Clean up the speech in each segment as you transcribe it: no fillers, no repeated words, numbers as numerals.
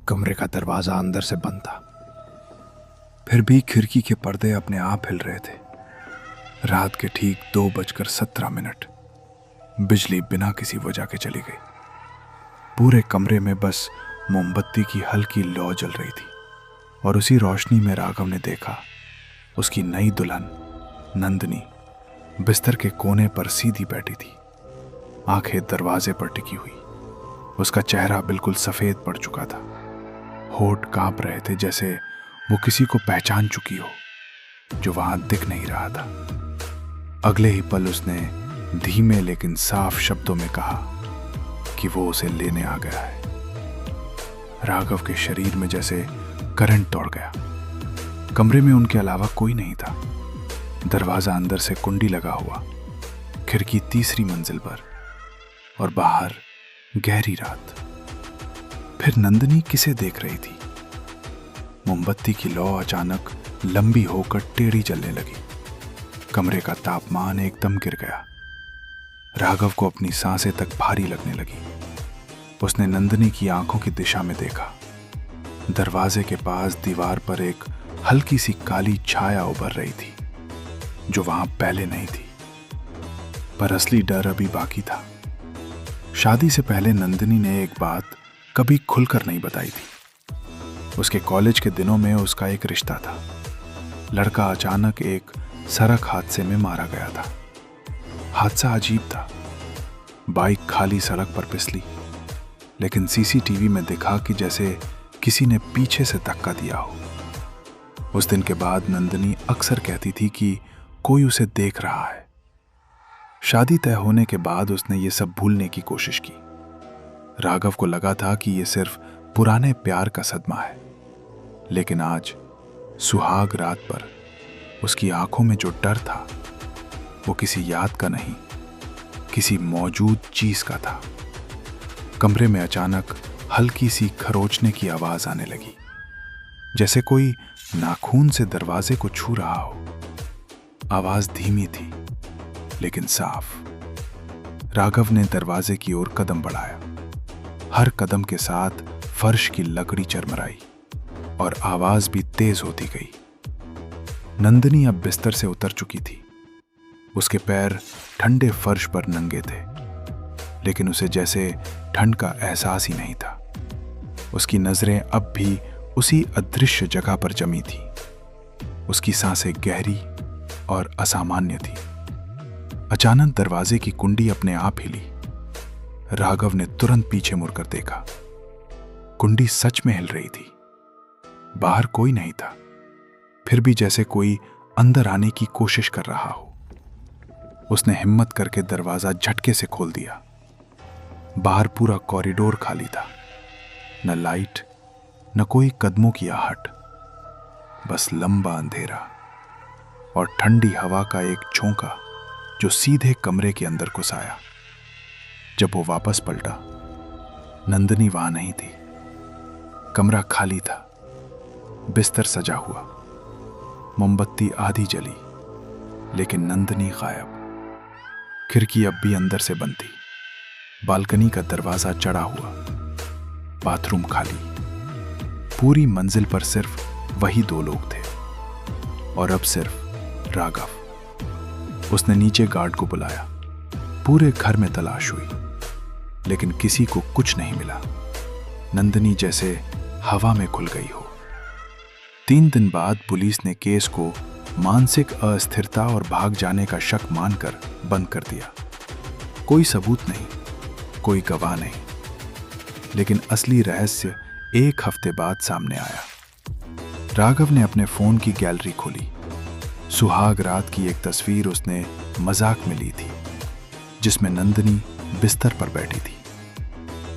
कमरे का दरवाजा अंदर से बंद था। फिर भी खिड़की के पर्दे अपने आप हिल रहे थे। रात के ठीक 2:17 बिजली बिना किसी वजह के चली गई। पूरे कमरे में बस मोमबत्ती की हल्की लौ जल रही थी और उसी रोशनी में राघव ने देखा उसकी नई दुल्हन नंदिनी बिस्तर के कोने पर सीधी बैठी थी, आंखें दरवाजे पर टिकी हुई। उसका चेहरा बिल्कुल सफेद पड़ चुका था, होठ कांप रहे थे जैसे वो किसी को पहचान चुकी हो जो वहां दिख नहीं रहा था। अगले ही पल उसने धीमे लेकिन साफ शब्दों में कहा कि वो उसे लेने आ गया है। राघव के शरीर में जैसे करंट दौड़ गया। कमरे में उनके अलावा कोई नहीं था। दरवाजा अंदर से कुंडी लगा हुआ, खिड़की तीसरी मंजिल पर और बाहर गहरी रात। फिर नंदिनी किसे देख रही थी? मोमबत्ती की लौ अचानक लंबी होकर टेढ़ी जलने लगी। कमरे का तापमान एकदम गिर गया। राघव को अपनी सांसें तक भारी लगने लगी। उसने नंदिनी की आंखों की दिशा में देखा। दरवाजे के पास दीवार पर एक हल्की सी काली छाया उभर रही थी जो वहां पहले नहीं थी। पर असली डर अभी बाकी था। शादी से पहले नंदिनी ने एक बात कभी खुलकर नहीं बताई थी। उसके कॉलेज के दिनों में उसका एक रिश्ता था। लड़का अचानक एक सड़क हादसे में मारा गया था। हादसा अजीब था। बाइक खाली सड़क पर फिसली, लेकिन सीसीटीवी में दिखा कि जैसे किसी ने पीछे से धक्का दिया हो। उस दिन के बाद नंदिनी अक्सर कहती थी कि कोई उसे देख रहा है। शादी तय होने के बाद उसने ये सब भूलने की कोशिश की। राघव को लगा था कि ये सिर्फ पुराने प्यार का सदमा है, लेकिन आज सुहाग रात पर उसकी आंखों में जो डर था वो किसी याद का नहीं, किसी मौजूद चीज का था। कमरे में अचानक हल्की सी खरोचने की आवाज आने लगी, जैसे कोई नाखून से दरवाजे को छू रहा हो। आवाज धीमी थी लेकिन साफ। राघव ने दरवाजे की ओर कदम बढ़ाया। हर कदम के साथ फर्श की लकड़ी चरमराई और आवाज भी तेज होती गई। नंदिनी अब बिस्तर से उतर चुकी थी। उसके पैर ठंडे फर्श पर नंगे थे, लेकिन उसे जैसे ठंड का एहसास ही नहीं था। उसकी नजरें अब भी उसी अदृश्य जगह पर जमी थी। उसकी सांसें गहरी और असामान्य थी। अचानक दरवाजे की कुंडी अपने आप हिली। राघव ने तुरंत पीछे मुड़कर देखा। कुंडी सच में हिल रही थी। बाहर कोई नहीं था, फिर भी जैसे कोई अंदर आने की कोशिश कर रहा हो। उसने हिम्मत करके दरवाजा झटके से खोल दिया। बाहर पूरा कॉरिडोर खाली था। न लाइट, न कोई कदमों की आहट, बस लंबा अंधेरा और ठंडी हवा का एक झोंका जो सीधे कमरे के अंदर घुस आया। जब वो वापस पलटा, नंदिनी वहां नहीं थी। कमरा खाली था, बिस्तर सजा हुआ, मोमबत्ती आधी जली, लेकिन नंदिनी गायब। खिड़की अब भी अंदर से बंद थी। बालकनी का दरवाजा चढ़ा हुआ, बाथरूम खाली। पूरी मंजिल पर सिर्फ वही दो लोग थे और अब सिर्फ राघव। उसने नीचे गार्ड को बुलाया। पूरे घर में तलाश हुई, लेकिन किसी को कुछ नहीं मिला। नंदिनी जैसे हवा में घुल गई हो। 3 दिन बाद पुलिस ने केस को मानसिक अस्थिरता और भाग जाने का शक मानकर बंद कर दिया। कोई सबूत नहीं, कोई गवाह नहीं, लेकिन असली रहस्य 1 हफ्ते बाद सामने आया। राघव ने अपने फोन की गैलरी खोली। सुहाग रात की एक तस्वीर उसने मजाक में ली थी, जिसमें नंदिनी बिस्तर पर बैठी थी।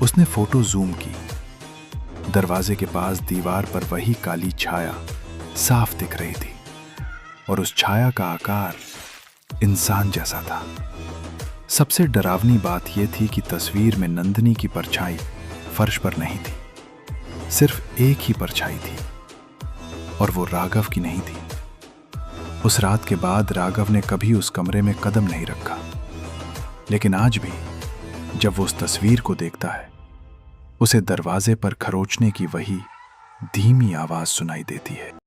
उसने फोटो जूम की। दरवाजे के पास दीवार पर वही काली छाया साफ दिख रही थी और उस छाया का आकार इंसान जैसा था। सबसे डरावनी बात यह थी कि तस्वीर में नंदिनी की परछाई फर्श पर नहीं थी। सिर्फ एक ही परछाई थी और वो राघव की नहीं थी। उस रात के बाद राघव ने कभी उस कमरे में कदम नहीं रखा, लेकिन आज भी जब वो उस तस्वीर को देखता है उसे दरवाजे पर खरोचने की वही धीमी आवाज सुनाई देती है।